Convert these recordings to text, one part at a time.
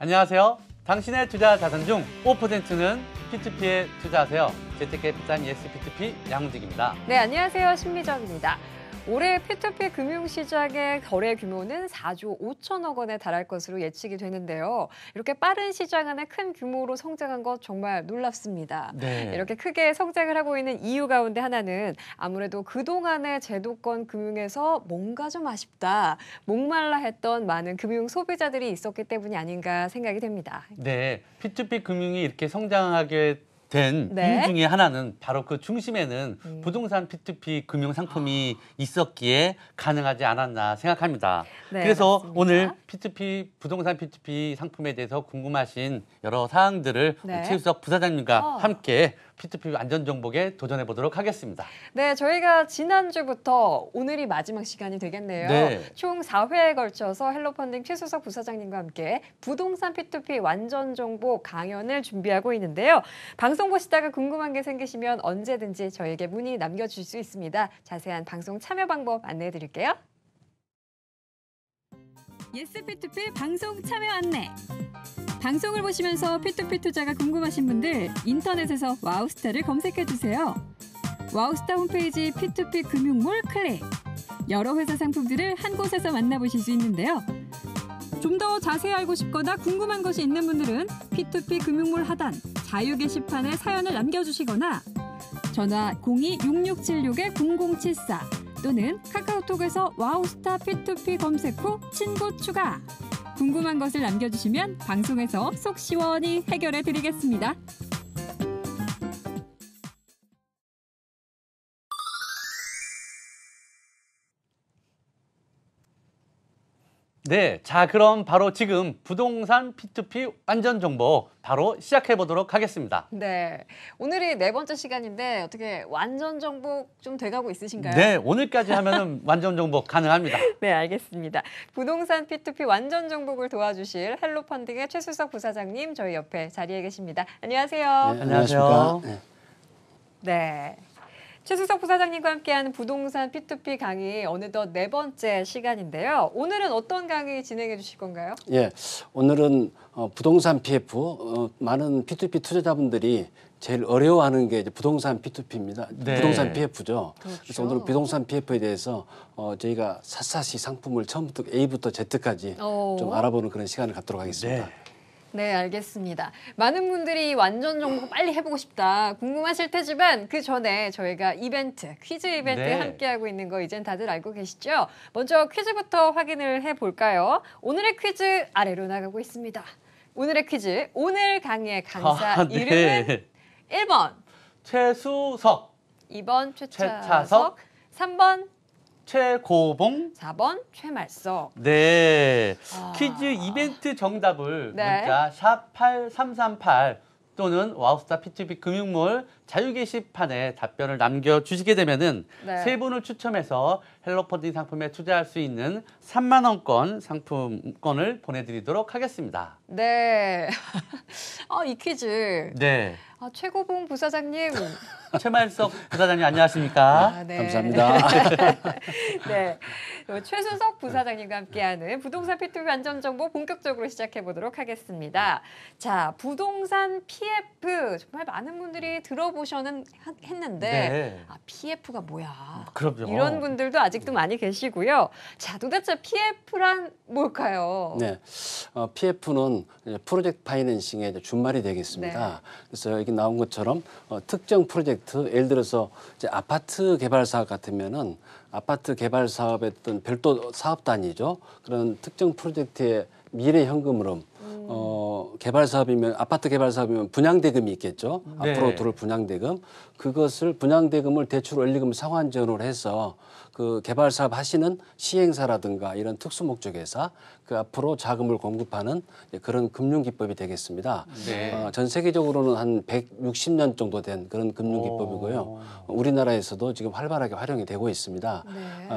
안녕하세요. 당신의 투자 자산 중 5%는 P2P에 투자하세요. 재테크부산 예스 P2P 양훈직입니다. 네, 안녕하세요. 신미정입니다. 올해 P2P 금융시장의 거래 규모는 4조 5천억 원에 달할 것으로 예측이 되는데요. 이렇게 빠른 시장 안에 큰 규모로 성장한 것 정말 놀랍습니다. 네. 이렇게 크게 성장을 하고 있는 이유 가운데 하나는 아무래도 그동안의 제도권 금융에서 뭔가 좀 아쉽다, 목말라 했던 많은 금융 소비자들이 있었기 때문이 아닌가 생각이 됩니다. 네, P2P 금융이 이렇게 성장하게 된 네. 이유 중에 하나는 바로 그 중심에는 부동산 P2P 금융 상품이 있었기에 가능하지 않았나 생각합니다. 네, 그래서 맞습니다. 오늘 P2P 부동산 P2P 상품에 대해서 궁금하신 여러 사항들을 네. 최수석 부사장님과 함께 P2P 안전정복에 도전해 보도록 하겠습니다. 네, 저희가 지난주부터 오늘이 마지막 시간이 되겠네요. 네. 총 4회에 걸쳐서 헬로펀딩 최수석 부사장님과 함께 부동산 P2P 완전 정보 강연을 준비하고 있는데요. 방송 보시다가 궁금한 게 생기시면 언제든지 저에게 문의 남겨주실 수 있습니다. 자세한 방송 참여 방법 안내해 드릴게요. 예스 P2P 방송 참여 안내. 방송을 보시면서 P2P 투자가 궁금하신 분들 인터넷에서 와우스타를 검색해주세요. 와우스타 홈페이지 P2P 금융몰 클릭. 여러 회사 상품들을 한 곳에서 만나보실 수 있는데요. 좀 더 자세히 알고 싶거나 궁금한 것이 있는 분들은 P2P 금융몰 하단 자유 게시판에 사연을 남겨주시거나 전화 02-6676-0074 또는 카카오톡에서 와우스타 P2P 검색 후 친구 추가. 궁금한 것을 남겨주시면 방송에서 속 시원히 해결해 드리겠습니다. 네, 자 그럼 바로 지금 부동산 P2P 완전 정보 바로 시작해 보도록 하겠습니다. 네, 오늘이 네 번째 시간인데 어떻게 완전 정복 좀 돼가고 있으신가요? 네, 오늘까지 하면은 완전 정복 가능합니다. 네, 알겠습니다. 부동산 P2P 완전 정복을 도와주실 헬로펀딩의 최수석 부사장님 저희 옆에 자리에 계십니다. 안녕하세요. 네, 안녕하세요. 네. 네. 최수석 부사장님과 함께하는 부동산 P2P 강의 어느덧 네 번째 시간인데요. 오늘은 어떤 강의 진행해 주실 건가요? 예, 오늘은 부동산 PF, 많은 P2P 투자자분들이 제일 어려워하는 게 이제 부동산 P2P입니다. 네. 부동산 PF죠. 그렇죠. 그래서 오늘 부동산 PF에 대해서 저희가 샅샅이 상품을 처음부터 A부터 Z까지 좀 알아보는 그런 시간을 갖도록 하겠습니다. 네. 네, 알겠습니다. 많은 분들이 완전 정보 빨리 해보고 싶다 궁금하실 테지만 그 전에 저희가 이벤트, 퀴즈 이벤트에 네. 함께하고 있는 거 이젠 다들 알고 계시죠? 먼저 퀴즈부터 확인을 해볼까요? 오늘의 퀴즈 아래로 나가고 있습니다. 오늘의 퀴즈, 오늘 강의의 강사 네. 이름은 1번 최수석, 2번 최차석, 최차석, 3번 최고봉. 4번 최말석. 네, 아. 퀴즈 이벤트 정답을 네. 문자 샵 8338 또는 와우스타 P2P 금융몰 자유 게시판에 답변을 남겨주시게 되면은 네. 세 분을 추첨해서 헬로펀딩 상품에 투자할 수 있는 3만 원권 상품권을 보내드리도록 하겠습니다. 네. 이 퀴즈. 네, 최고봉 부사장님. 최말석 부사장님 안녕하십니까? 네. 감사합니다. 네. 최수석 부사장님과 함께하는 부동산 P2P 안전정보 본격적으로 시작해 보도록 하겠습니다. 자, 부동산 PF 정말 많은 분들이 들어보셔는 했는데 네. PF가 뭐야? 그럼요. 이런 분들도 아직도 많이 계시고요. 자, 도대체 PF란 뭘까요? 네, PF는 프로젝트 파이낸싱의 이제 준말이 되겠습니다. 네. 그래서 여기 나온 것처럼 특정 프로젝트, 예를 들어서 이제 아파트 개발 사업 같으면은 아파트 개발 사업의 어떤 별도 사업 단위죠. 그런 특정 프로젝트의 미래 현금 흐름, 개발 사업이면 아파트 개발 사업이면 분양대금이 있겠죠. 네. 앞으로 들어올 분양대금, 그것을 분양대금을 대출 원리금 상환 지원을 해서 그 개발 사업 하시는 시행사라든가 이런 특수 목적회사 그 앞으로 자금을 공급하는 그런 금융 기법이 되겠습니다. 네. 전 세계적으로는 한 160년 정도 된 그런 금융 기법이고요. 우리나라에서도 지금 활발하게 활용이 되고 있습니다. 네.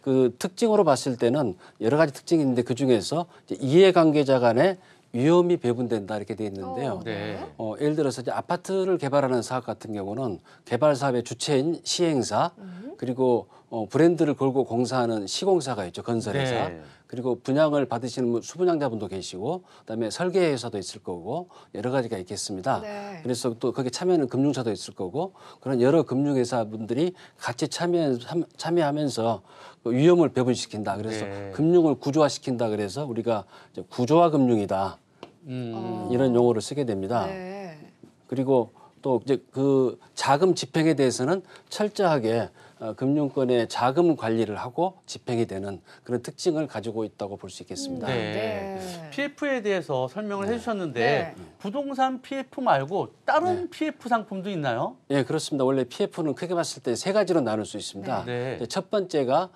그 특징으로 봤을 때는 여러 가지 특징이 있는데 그 중에서 이해관계자 간의 위험이 배분된다 이렇게 돼 있는데요. 네. 예를 들어서 이제 아파트를 개발하는 사업 같은 경우는 개발 사업의 주체인 시행사 그리고 브랜드를 걸고 공사하는 시공사가 있죠. 건설회사. 네. 그리고 분양을 받으시는 수분양자분도 계시고 그다음에 설계회사도 있을 거고 여러 가지가 있겠습니다. 네. 그래서 또 거기에 참여하는 금융사도 있을 거고 그런 여러 금융회사분들이 같이 참여하면서 그 위험을 배분시킨다. 그래서 네. 금융을 구조화시킨다. 그래서 우리가 이제 구조화 금융이다. 이런 용어를 쓰게 됩니다. 네. 그리고 또 이제 그 자금 집행에 대해서는 철저하게 금융권의 자금 관리를 하고 집행이 되는 그런 특징을 가지고 있다고 볼 수 있겠습니다. 네. PF에 대해서 설명을 해주셨는데 네. 부동산 PF 말고 다른 PF 상품도 있나요? 예, 그렇습니다. 원래 PF는 크게 봤을 때 세 가지로 나눌 수 있습니다. 네. 이제 첫 번째가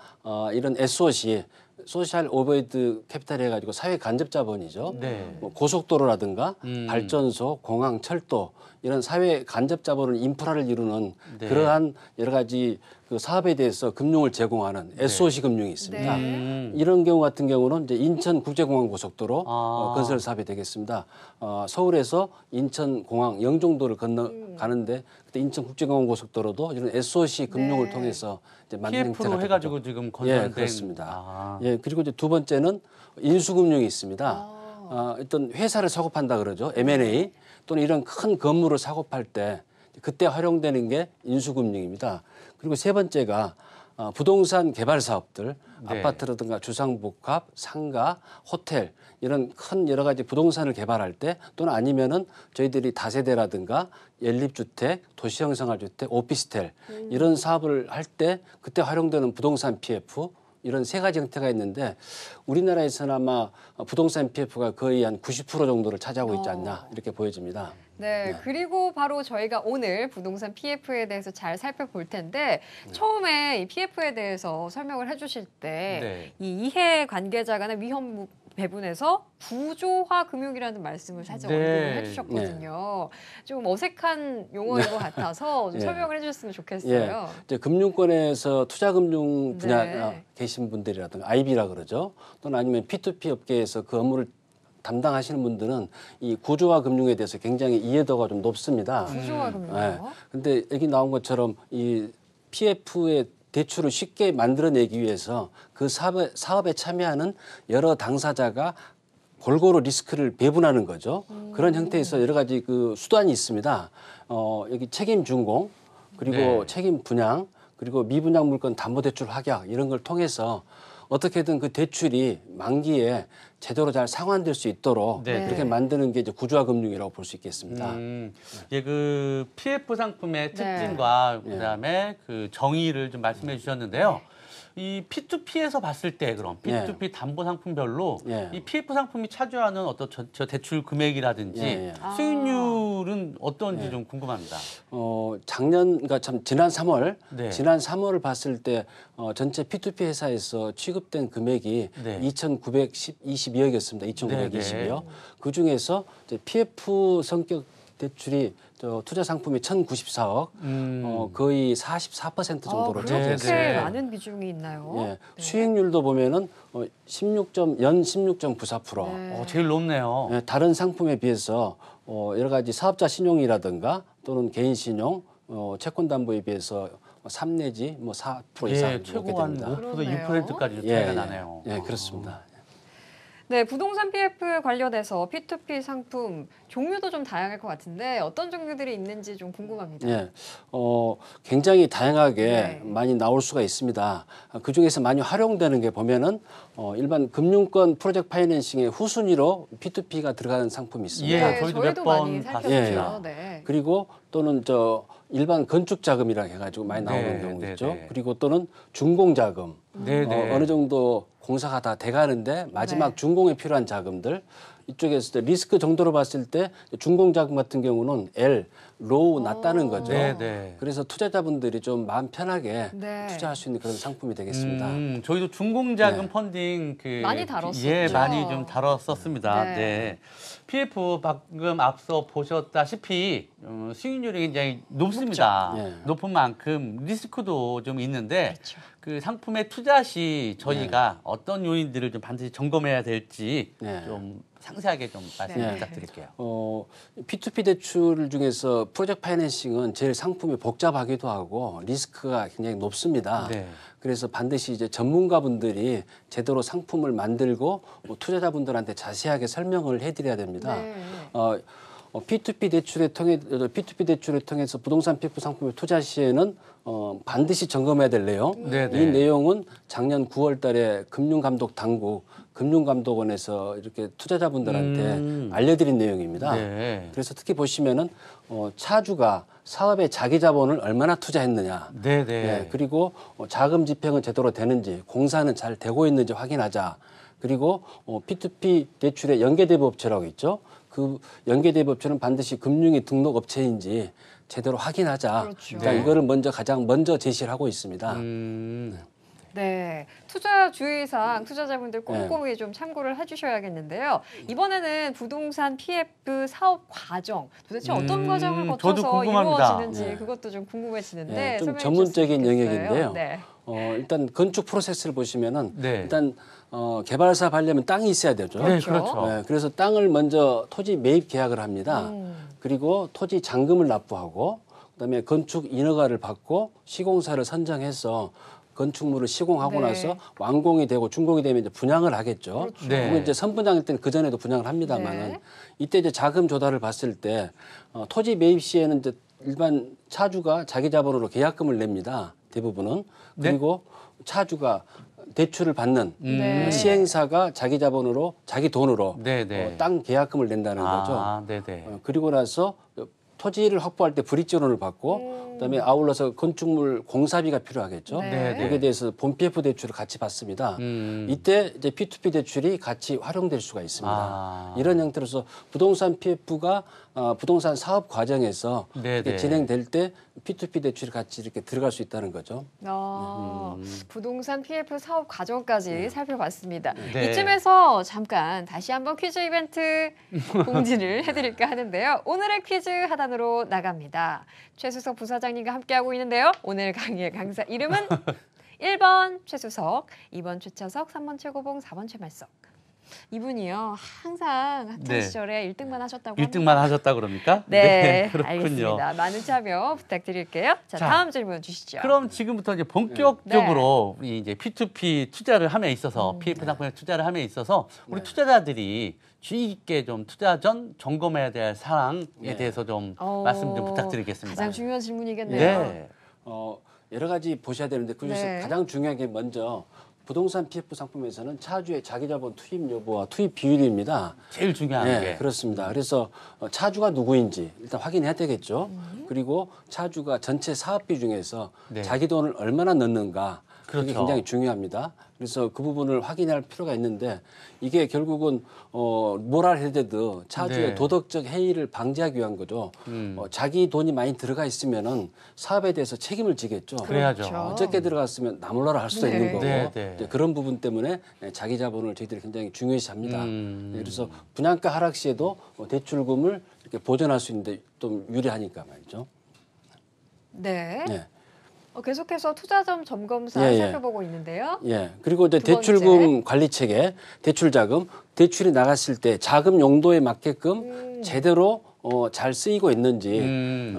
이런 SOC, 소셜 오버헤드 캐피탈 해가지고 사회 간접 자본이죠. 네. 뭐 고속도로라든가 음. 발전소, 공항, 철도 이런 사회 간접 자본을 인프라를 이루는 네. 그러한 여러 가지 그 사업에 대해서 금융을 제공하는 SOC 금융이 있습니다. 네. 이런 경우 같은 경우는 이제 인천국제공항 고속도로 아. 건설 사업이 되겠습니다. 서울에서 인천공항 영종도를 건너가는데 그때 인천국제공항 고속도로도 이런 SOC 금융을 네. 통해서 이제 만든 PF로 형태가 해가지고 되죠. 지금 건설된. 예, 그렇습니다. 아. 예, 그리고 이제 두 번째는 인수금융이 있습니다. 아. 어떤 회사를 사고 판다 그러죠. M&A 또는 이런 큰 건물을 사고 팔 때 그때 활용되는 게 인수금융입니다. 그리고 세 번째가 부동산 개발 사업들, 네. 아파트라든가 주상복합, 상가, 호텔 이런 큰 여러 가지 부동산을 개발할 때 또는 아니면은 저희들이 다세대라든가 연립주택, 도시형생활주택, 오피스텔 이런 사업을 할 때 그때 활용되는 부동산 PF 이런 세 가지 형태가 있는데 우리나라에서는 아마 부동산 PF가 거의 한 90% 정도를 차지하고 있지 않나 이렇게 보여집니다. 네, 그리고 바로 저희가 오늘 부동산 PF에 대해서 잘 살펴볼 텐데 처음에 이 PF에 대해서 설명을 해주실 때 이 네. 이해 관계자 간의 위험 배분에서 구조화 금융이라는 말씀을 살짝 네. 언급을 해주셨거든요. 좀 어색한 용어인 것 같아서 좀 예. 설명을 해주셨으면 좋겠어요. 이제 금융권에서 투자금융 분야 네. 계신 분들이라든가 IB라 그러죠. 또는 아니면 P2P 업계에서 그 업무를 담당하시는 분들은 이 구조화 금융에 대해서 굉장히 이해도가 좀 높습니다. 구조화 예. 금융이요. 근데 여기 나온 것처럼 이 PF의 대출을 쉽게 만들어내기 위해서 그 사업에 참여하는 여러 당사자가 골고루 리스크를 배분하는 거죠. 그런 형태에서 여러 가지 그 수단이 있습니다. 여기 책임 준공 그리고 네. 책임 분양 그리고 미분양 물건 담보대출 확약 이런 걸 통해서 어떻게든 그 대출이 만기에 제대로 잘 상환될 수 있도록 네. 그렇게 만드는 게 이제 구조화 금융이라고 볼 수 있겠습니다. 예, 그 PF 상품의 네. 특징과 그다음에 그 정의를 좀 말씀해 주셨는데요. 이 P2P에서 봤을 때 그럼 P2P 담보 상품별로 예. 이 PF 상품이 차지하는 어떤 저 대출 금액이라든지 예, 예. 수익률은 어떤지 좀 궁금합니다. 그러니까 참 지난 3월, 네. 지난 3월을 봤을 때 전체 P2P 회사에서 취급된 금액이 네. 2,922억이었습니다. 2,920이요. 그 중에서 이제 PF 성격 대출이 투자 상품이 1,094억, 거의 44% 정도로 그렇게 차지했습니다. 많은 비중이 있나요? 예, 네. 수익률도 보면은 16.94%. 네. 제일 높네요. 예, 다른 상품에 비해서 여러 가지 사업자 신용이라든가 또는 개인 신용, 채권 담보에 비해서 3 내지 뭐 4% 이상 예, 이렇게 최고 한 됩니다. 5% 그러네요. 6%까지 차이가 나네요. 예, 그렇습니다. 네, 부동산 PF 관련해서 P2P 상품 종류도 좀 다양할 것 같은데 어떤 종류들이 있는지 좀 궁금합니다. 예, 굉장히 다양하게 네. 많이 나올 수가 있습니다. 그 중에서 많이 활용되는 게 보면은 일반 금융권 프로젝트 파이낸싱의 후순위로 P2P가 들어가는 상품이 있습니다. 예, 저희도 몇 번 많이 봤습니다. 살펴보죠. 네. 그리고 또는 일반 건축 자금이라 해가지고 많이 나오는 네, 경우 네, 있죠. 네. 그리고 또는 준공 자금. 네네. 어느 정도 공사가 다 돼가는데 마지막 네. 준공에 필요한 자금들 이쪽에서 리스크 정도로 봤을 때 준공 자금 같은 경우는 L, 로우 낮다는 거죠. 네네. 그래서 투자자분들이 좀 마음 편하게 네. 투자할 수 있는 그런 상품이 되겠습니다. 저희도 중공자금 네. 펀딩 많이 다뤘었죠. 예, 많이 좀 다뤘었습니다. 네. 네. PF 방금 앞서 보셨다시피 수익률이 굉장히 높습니다. 높죠. 예. 높은 만큼 리스크도 좀 있는데 그렇죠. 그 상품의 투자 시 저희가 어떤 요인들을 좀 반드시 점검해야 될지 네. 좀 상세하게 좀 말씀 네. 부탁드릴게요. P2P 대출 중에서 프로젝트 파이낸싱은 제일 상품이 복잡하기도 하고 리스크가 굉장히 높습니다. 네. 그래서 반드시 이제 전문가분들이 제대로 상품을 만들고 투자자분들한테 자세하게 설명을 해드려야 됩니다. 네. P2P 대출을 통해서 부동산 PF 상품에 투자 시에는 반드시 점검해야 될 내용. 네, 이 네. 내용은 작년 9월달에 금융감독원에서 이렇게 투자자분들한테 알려드린 내용입니다. 네. 그래서 특히 보시면은 차주가 사업에 자기 자본을 얼마나 투자했느냐. 네, 네. 네, 그리고 자금 집행은 제대로 되는지, 공사는 잘 되고 있는지 확인하자. 그리고 P2P 대출의 연계대부 업체라고 있죠. 그 연계대부 업체는 반드시 금융위 등록 업체인지 제대로 확인하자. 그렇죠. 그러니까 네. 이거를 가장 먼저 제시를 하고 있습니다. 네, 투자 주의사항 투자자분들 꼼꼼히 좀 참고를 해주셔야겠는데요. 이번에는 부동산 PF 사업 과정 도대체 어떤 과정을 저도 거쳐서 궁금합니다. 이루어지는지 네. 그것도 좀 궁금해지는데 네, 좀 설명해 전문적인 주셨으면 좋겠어요. 영역인데요. 네. 일단 건축 프로세스를 보시면은 네. 일단 개발사 하려면 땅이 있어야 되죠. 네, 그렇죠. 네, 그래서 땅을 먼저 토지 매입 계약을 합니다. 그리고 토지 잔금을 납부하고 그다음에 건축 인허가를 받고 시공사를 선정해서 건축물을 시공하고 네. 나서 완공이 되고 준공이 되면 이제 분양을 하겠죠. 그렇죠. 네. 그리고 이제 선분양일 때는 그 전에도 분양을 합니다만은 네. 이때 이제 자금 조달을 봤을 때 토지 매입 시에는 이제 일반 차주가 자기 자본으로 계약금을 냅니다. 대부분은. 네. 그리고 차주가 대출을 받는 네. 시행사가 자기 자본으로 자기 돈으로 네, 네. 땅 계약금을 낸다는 거죠. 아, 네, 네. 그리고 나서 토지를 확보할 때 브릿지론을 받고 그다음에 아울러서 건축물 공사비가 필요하겠죠. 네. 네. 여기에 대해서 본 PF 대출을 같이 받습니다. 음. 이때 이제 P2P 대출이 같이 활용될 수가 있습니다. 아. 이런 형태로서 부동산 PF가 부동산 사업 과정에서 네, 이렇게 네. 진행될 때 P2P 대출이 같이 이렇게 들어갈 수 있다는 거죠. 부동산 PF 사업 과정까지 살펴봤습니다. 네. 이쯤에서 잠깐 다시 한번 퀴즈 이벤트 공지를 해드릴까 하는데요. 오늘의 퀴즈 하단으로 나갑니다. 최수석 부사장님과 함께하고 있는데요. 오늘 강의의 강사 이름은 1번 최수석, 2번 최차석, 3번 최고봉, 4번 최말석. 이분이요. 항상 학창 네. 시절에 1등만 하셨다고 1등만 합니다. 하셨다 그럽니까? 네, 그렇군요. 알겠습니다. 많은 참여 부탁드릴게요. 자, 자, 다음 질문 주시죠. 그럼 지금부터 이제 본격적으로 우리 이제 P2P 투자를 함에 있어서 PF 상품에 투자를 함에 있어서 우리 투자자들이 주의 깊게 좀 투자 전 점검해야 될 사항에 대해서 좀 말씀 좀 부탁드리겠습니다. 가장 중요한 질문이겠네요. 네. 여러 가지 보셔야 되는데 그중에서 네. 가장 중요한 게 먼저 부동산 PF 상품에서는 차주의 자기자본 투입 여부와 투입 비율입니다. 제일 중요한 네, 게. 그렇습니다. 그래서 차주가 누구인지 일단 확인해야 되겠죠. 그리고 차주가 전체 사업비 중에서 네. 자기 돈을 얼마나 넣는가 그게 그렇죠. 굉장히 중요합니다. 그래서 그 부분을 확인할 필요가 있는데 이게 결국은 모랄 헤드드 차주의 네. 도덕적 해이를 방지하기 위한 거죠. 자기 돈이 많이 들어가 있으면은 사업에 대해서 책임을 지겠죠. 그래야죠. 그렇죠. 적게 들어갔으면 나몰라라 할 수도 네. 있는 거고 네, 네. 이제 그런 부분 때문에 자기 자본을 저희들이 굉장히 중요시 합니다. 네, 그래서 분양가 하락 시에도 대출금을 이렇게 보존할 수 있는데 좀 유리하니까 말이죠. 네. 네. 계속해서 투자점 점검사 예, 예. 살펴보고 있는데요. 예. 그리고 이제 두 번째. 대출금 관리 체계, 대출 자금, 대출이 나갔을 때 자금 용도에 맞게끔 제대로 잘 쓰이고 있는지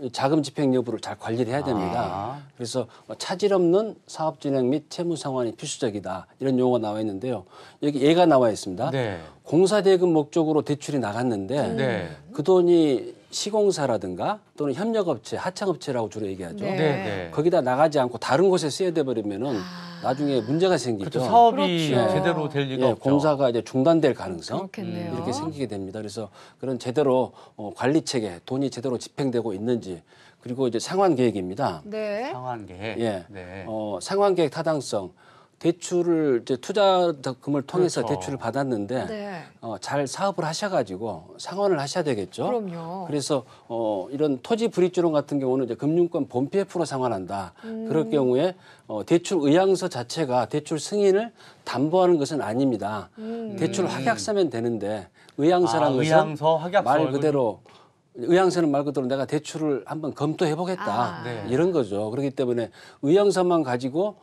이 자금 집행 여부를 잘 관리를 해야 됩니다. 그래서 차질 없는 사업 진행 및 채무 상환이 필수적이다. 이런 용어가 나와 있는데요. 여기 예가 나와 있습니다. 네. 공사 대금 목적으로 대출이 나갔는데 네. 그 돈이 시공사라든가 또는 협력업체, 하청업체라고 주로 얘기하죠. 네. 네, 네. 거기다 나가지 않고 다른 곳에 쓰여야 돼 버리면은 나중에 문제가 생기죠. 그렇죠. 사업이 그렇죠. 제대로 될 리가 예, 없죠. 공사가 이제 중단될 가능성 그렇겠네요. 이렇게 생기게 됩니다. 그래서 그런 제대로 관리 체계, 돈이 제대로 집행되고 있는지 그리고 이제 상환 계획입니다. 네. 상환 계획. 예, 네. 상환 계획 타당성. 대출을 이제 투자금을 통해서 그렇죠. 대출을 받았는데 네. 잘 사업을 하셔가지고 상환을 하셔야 되겠죠. 그럼요. 그래서 이런 토지 브릿지론 같은 경우는 이제 금융권 본 PF로 상환한다. 그럴 경우에 대출 의향서 자체가 대출 승인을 담보하는 것은 아닙니다. 대출 확약서면 되는데 의향서라는 것은 의향서, 확약서 말 이걸 그대로 의향서는 말 그대로 내가 대출을 한번 검토해 보겠다 네. 이런 거죠. 그렇기 때문에 의향서만 가지고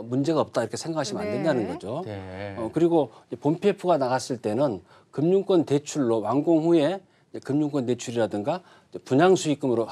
문제가 없다 이렇게 생각하시면 안 네. 된다는 거죠. 네. 그리고 본 PF가 나갔을 때는 금융권 대출로 완공 후에 금융권 대출이라든가 분양 수익금으로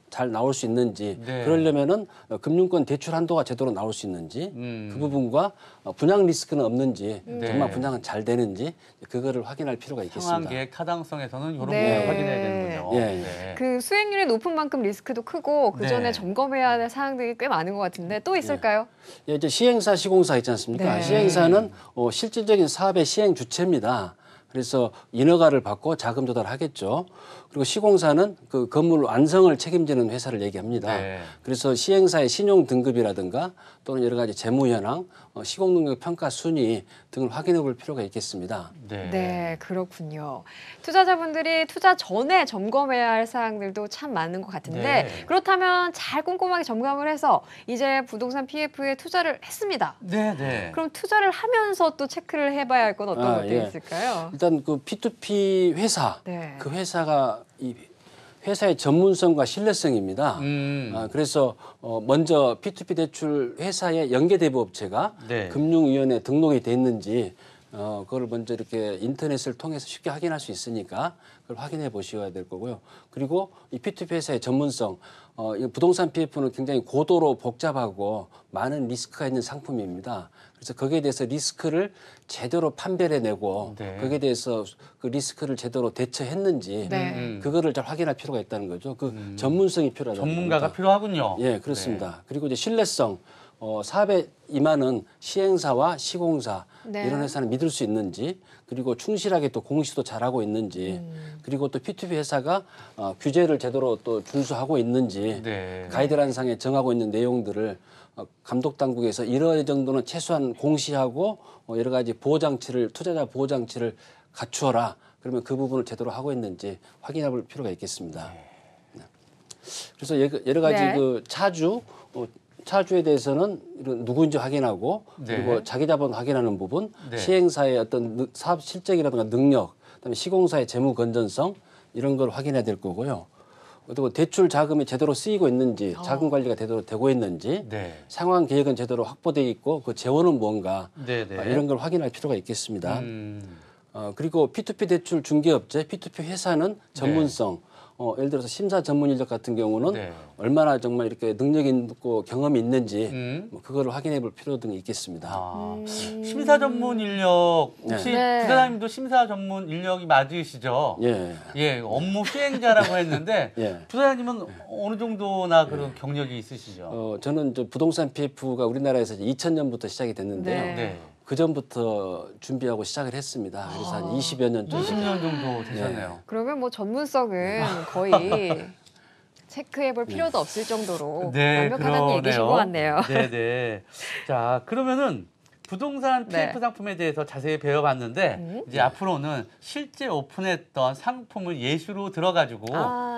잘 나올 수 있는지 네. 그러려면은 금융권 대출 한도가 제대로 나올 수 있는지 그 부분과 분양 리스크는 없는지 네. 정말 분양은 잘 되는지 그거를 확인할 필요가 있겠습니다. 상환 계획 타당성에서는 이런 네. 부분을 확인해야 되는군요. 예. 네. 그 수익률이 높은 만큼 리스크도 크고 그 전에 네. 점검해야 할 사항들이 꽤 많은 것 같은데 또 있을까요? 예, 이제 시행사, 시공사 있지 않습니까? 네. 시행사는 실질적인 사업의 시행 주체입니다. 그래서 인허가를 받고 자금 조달하겠죠. 그리고 시공사는 그 건물 완성을 책임지는 회사를 얘기합니다. 네. 그래서 시행사의 신용 등급이라든가 또는 여러 가지 재무 현황, 시공 능력 평가 순위 등을 확인해 볼 필요가 있겠습니다. 네. 네, 그렇군요. 투자자분들이 투자 전에 점검해야 할 사항들도 참 많은 것 같은데 네. 그렇다면 잘 꼼꼼하게 점검을 해서 이제 부동산 PF에 투자를 했습니다. 네, 네. 그럼 투자를 하면서 또 체크를 해봐야 할 건 어떤 것들이 예. 있을까요? 일단 그 P2P 회사, 네. 그 회사가 이 회사의 전문성과 신뢰성입니다. 그래서 먼저 P2P 대출 회사의 연계대부업체가 네. 금융위원회에 등록이 돼 있는지 그걸 먼저 이렇게 인터넷을 통해서 쉽게 확인할 수 있으니까 그걸 확인해 보셔야 될 거고요. 그리고 이 P2P 회사의 전문성, 이 부동산 PF는 굉장히 고도로 복잡하고 많은 리스크가 있는 상품입니다. 그래서 거기에 대해서 리스크를 제대로 판별해내고 네. 거기에 대해서 그 리스크를 제대로 대처했는지 네. 그거를 잘 확인할 필요가 있다는 거죠. 그 전문성이 필요하다. 전문가가 필요하군요. 예, 그렇습니다. 그리고 이제 신뢰성, 사업에 임하는 시행사와 시공사 네. 이런 회사는 믿을 수 있는지, 그리고 충실하게 또 공시도 잘하고 있는지, 그리고 또 P2P 회사가 규제를 제대로 또 준수하고 있는지, 네. 가이드라인상에 정하고 있는 내용들을 감독 당국에서 이런 정도는 최소한 공시하고 여러 가지 보호 장치를 투자자 보호 장치를 갖추어라. 그러면 그 부분을 제대로 하고 있는지 확인해 볼 필요가 있겠습니다. 네. 그래서 여러 가지 네. 그 차주에 대해서는 이런 누구인지 확인하고 네. 그리고 자기 자본 확인하는 부분, 네. 시행사의 어떤 사업 실적이라든가 능력, 그다음에 시공사의 재무 건전성 이런 걸 확인해야 될 거고요. 그리고 대출 자금이 제대로 쓰이고 있는지, 자금 관리가 제대로 되고 있는지, 네. 상환 계획은 제대로 확보되어 있고 그 재원은 뭔가 네, 네. 이런 걸 확인할 필요가 있겠습니다. 음. 그리고 P2P 대출 중개업체, P2P 회사는 전문성, 예를 들어서 심사 전문 인력 같은 경우는 네. 얼마나 정말 이렇게 능력이 있고 경험이 있는지 음. 그거를 확인해 볼 필요 등이 있겠습니다. 심사 전문 인력 혹시 네. 부사장님도 심사 전문 인력이 맞으시죠? 예. 예, 업무 수행자라고 했는데 예. 부사장님은 어느 정도나 그런 경력이 있으시죠? 저는 부동산 PF가 우리나라에서 2000년부터 시작이 됐는데요. 네. 네. 그 전부터 준비하고 시작을 했습니다. 그래서 한 20여 년 정도. 20년 정도 되셨네요. 그러면 뭐 전문성은 거의 체크해 볼 필요도 없을 정도로 완벽하다는 얘기신 것 같네요. 네, 네. 자, 그러면은 부동산 네. PF 상품에 대해서 자세히 배워봤는데 이제 앞으로는 실제 오픈했던 상품을 예시로 들어가지고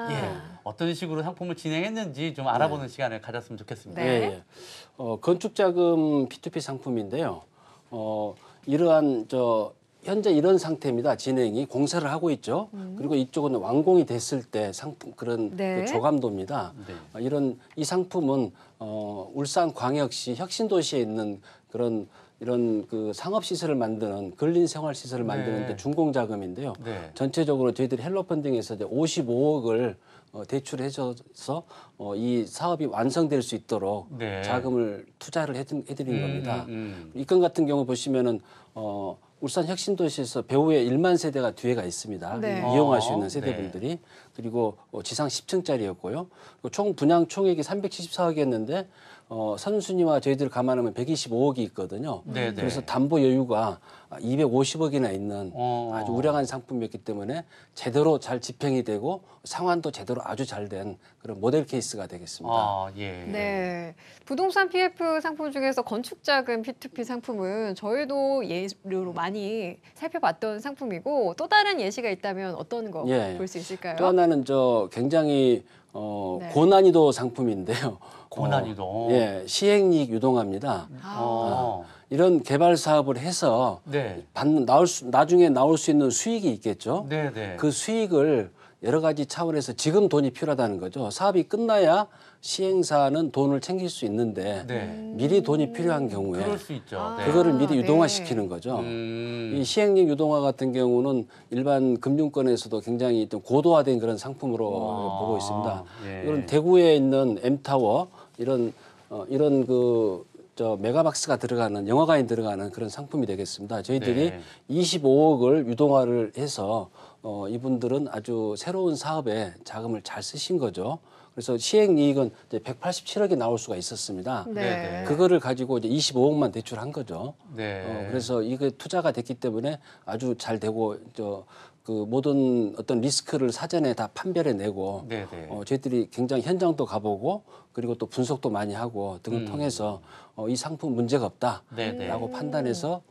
예, 어떤 식으로 상품을 진행했는지 좀 알아보는 시간을 가졌으면 좋겠습니다. 네. 예. 건축자금 P2P 상품인데요. 이러한 현재 이런 상태입니다. 진행이 공사를 하고 있죠. 그리고 이쪽은 완공이 됐을 때 상품 그런 네. 그 조감도입니다. 네. 이 상품은 울산광역시 혁신도시에 있는 이런 그 상업시설을 만드는 근린생활시설을 만드는 데 준공자금인데요. 네. 전체적으로 저희들이 헬로펀딩에서 이제 55억을 대출해줘서 이 사업이 완성될 수 있도록 네. 자금을 투자를 해드린 겁니다. 음. 이 건 같은 경우 보시면은 울산 혁신도시에서 배후에 1만 세대가 뒤에가 있습니다. 네. 이용할 수 있는 네. 세대분들이 그리고 지상 10층짜리였고요. 총 분양 총액이 374억이었는데 선순위와 저희들 감안하면 125억이 있거든요. 네, 네. 그래서 담보 여유가 250억이나 있는 어. 아주 우량한 상품이었기 때문에 제대로 잘 집행이 되고 상환도 제대로 아주 잘 된 그런 모델 케이스가 되겠습니다. 아, 예. 네. 부동산 PF 상품 중에서 건축자금 P2P 상품은 저희도 예로 많이 살펴봤던 상품이고 또 다른 예시가 있다면 어떤 거 볼 수 예. 있을까요? 또 하나는 굉장히 네. 고난이도 상품인데요. 고난이도. 예, 시행이익 유동화입니다. 이런 개발 사업을 해서 네. 나중에 나올 수 있는 수익이 있겠죠. 네, 네. 그 수익을 여러 가지 차원에서 지금 돈이 필요하다는 거죠. 사업이 끝나야 시행사는 돈을 챙길 수 있는데 네. 미리 돈이 필요한 경우에 그럴 수 있죠. 아. 네. 그거를 미리 네. 유동화시키는 거죠. 이 시행령 유동화 같은 경우는 일반 금융권에서도 굉장히 좀 고도화된 그런 상품으로 보고 있습니다. 예. 이런 대구에 있는 M타워 이런 저 메가박스가 들어가는 영화관이 들어가는 그런 상품이 되겠습니다. 저희들이 네. 25억을 유동화를 해서 이분들은 아주 새로운 사업에 자금을 잘 쓰신 거죠. 그래서 시행이익은 이제 187억이 나올 수가 있었습니다. 네. 그거를 가지고 이제 25억만 대출한 거죠. 네. 그래서 이게 투자가 됐기 때문에 아주 잘 되고 그 모든 어떤 리스크를 사전에 다 판별해 내고 네, 네. 저희들이 굉장히 현장도 가보고 그리고 또 분석도 많이 하고 등을 통해서 이 상품 문제가 없다라고 네, 네. 판단해서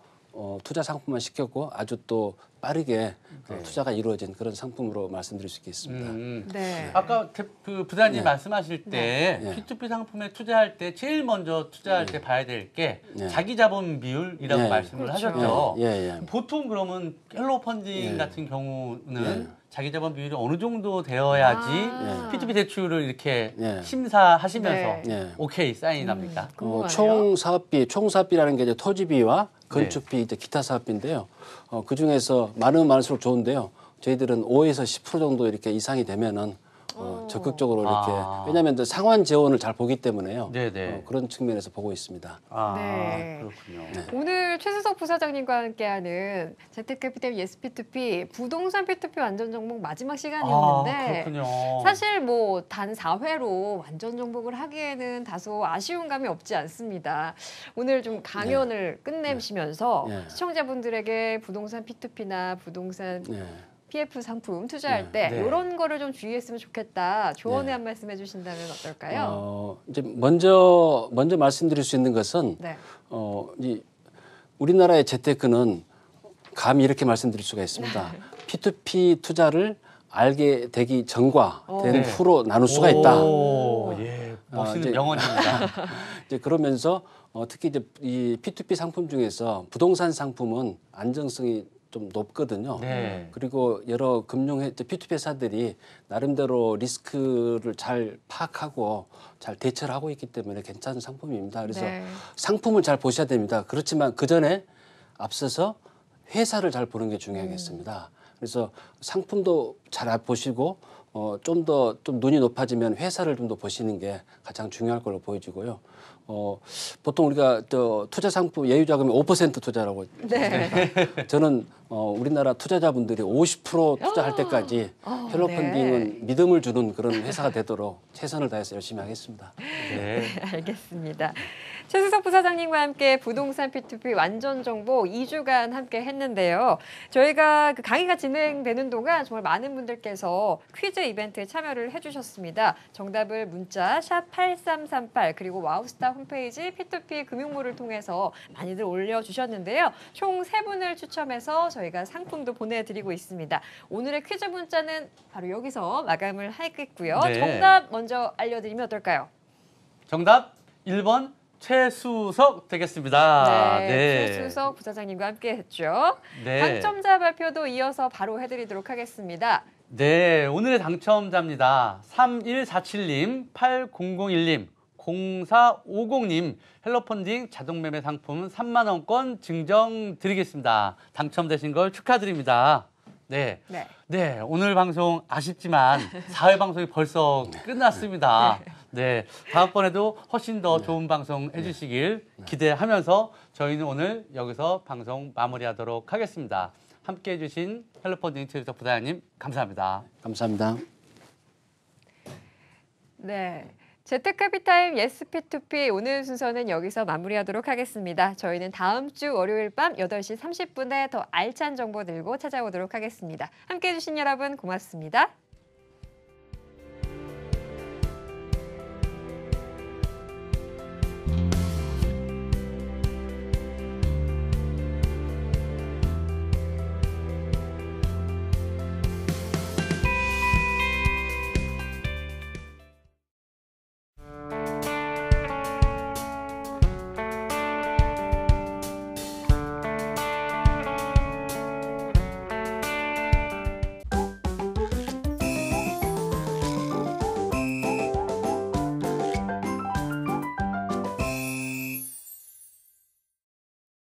투자 상품만 시켰고 아주 또 빠르게 네. 투자가 이루어진 그런 상품으로 말씀드릴 수 있겠습니다. 네. 아까 그 부장님 네. 말씀하실 때 네. P2P 상품에 투자할 때 제일 먼저 투자할 때 봐야 될 게 네. 자기 자본 비율이라고 네. 말씀을 그렇죠. 하셨죠. 예. 보통 그러면 헬로 펀딩 네. 같은 경우는 네. 자기 자본 비율이 어느 정도 되어야지 아. P2P 대출을 이렇게 네. 심사하시면서 네. 오케이 사인합니까? 궁금하네요. 총사업비라는 게 이제 토지비와 건축비, 이제 기타 사업비인데요. 그 중에서 많을수록 좋은데요. 저희들은 5에서 10% 정도 이렇게 이상이 되면은 적극적으로 이렇게 아. 왜냐하면 이제 상환 재원을 잘 보기 때문에요. 네네. 그런 측면에서 보고 있습니다. 아, 네. 그렇군요. 오늘 최수석 부사장님과 함께하는 재테크피템 예스P2P 부동산 P2P 완전 정복 마지막 시간이었는데 아, 그렇군요. 사실 뭐 단 4회로 완전 정복을 하기에는 다소 아쉬운 감이 없지 않습니다. 오늘 좀 강연을 끝내시면서 네. 시청자분들에게 부동산 P2P나 부동산 네. PF 상품 투자할 때 네. 이런 거를 좀 주의했으면 좋겠다. 조언의 네. 한 말씀 해주신다면 어떨까요? 이제 먼저 말씀드릴 수 있는 것은 네. 이 우리나라의 재테크는 감히 이렇게 말씀드릴 수가 있습니다. P2P 투자를 알게 되기 전과 된 네. 후로 나눌 수가 있다. 오, 예, 멋있는 이제- 명언입니다. 이제 그러면서 특히 이제 이 P2P 상품 중에서 부동산 상품은 안정성이 좀 높거든요. 네. 그리고 여러 P2P 회사들이 나름대로 리스크를 잘 파악하고 잘 대처를 하고 있기 때문에 괜찮은 상품입니다. 그래서 네. 상품을 잘 보셔야 됩니다. 그렇지만 그 전에 앞서서 회사를 잘 보는 게 중요하겠습니다. 그래서 상품도 잘 보시고 좀 눈이 높아지면 회사를 좀 더 보시는 게 가장 중요할 걸로 보여지고요. 보통 우리가 투자 상품 예유 자금이 5% 투자라고 네. 저는 우리나라 투자자분들이 50% 투자할 때까지 헬로 네. 펀딩은 믿음을 주는 그런 회사가 되도록 최선을 다해서 열심히 하겠습니다. 네. 알겠습니다. 최수석 부사장님과 함께 부동산 P2P 완전 정보 2주간 함께 했는데요. 저희가 그 강의가 진행되는 동안 정말 많은 분들께서 퀴즈 이벤트에 참여를 해주셨습니다. 정답을 문자 샵 8338 그리고 와우스타 홈페이지 P2P 금융몰을 통해서 많이들 올려주셨는데요. 총 3분을 추첨해서 저희가 상품도 보내드리고 있습니다. 오늘의 퀴즈 문자는 바로 여기서 마감을 하겠고요. 네. 정답 먼저 알려드리면 어떨까요? 정답 1번 최수석 되겠습니다. 네, 최수석 부사장님과 함께했죠. 네. 당첨자 발표도 이어서 바로 해드리도록 하겠습니다. 네, 오늘의 당첨자입니다. 3147님, 8001님, 0450님 헬로펀딩 자동매매 상품 3만 원권 증정 드리겠습니다. 당첨되신 걸 축하드립니다. 네. 네. 네, 오늘 방송 아쉽지만 4회 방송이 벌써 끝났습니다. 네, 다음번에도 훨씬 더 좋은 방송 해주시길 기대하면서 저희는 오늘 여기서 방송 마무리하도록 하겠습니다. 함께해 주신 헬로펀딩 최수석 부사장님 감사합니다. 감사합니다. 네. 재테크피타임 예스P2P 오늘 순서는 여기서 마무리하도록 하겠습니다. 저희는 다음 주 월요일 밤 8시 30분에 더 알찬 정보 들고 찾아오도록 하겠습니다. 함께해 주신 여러분 고맙습니다.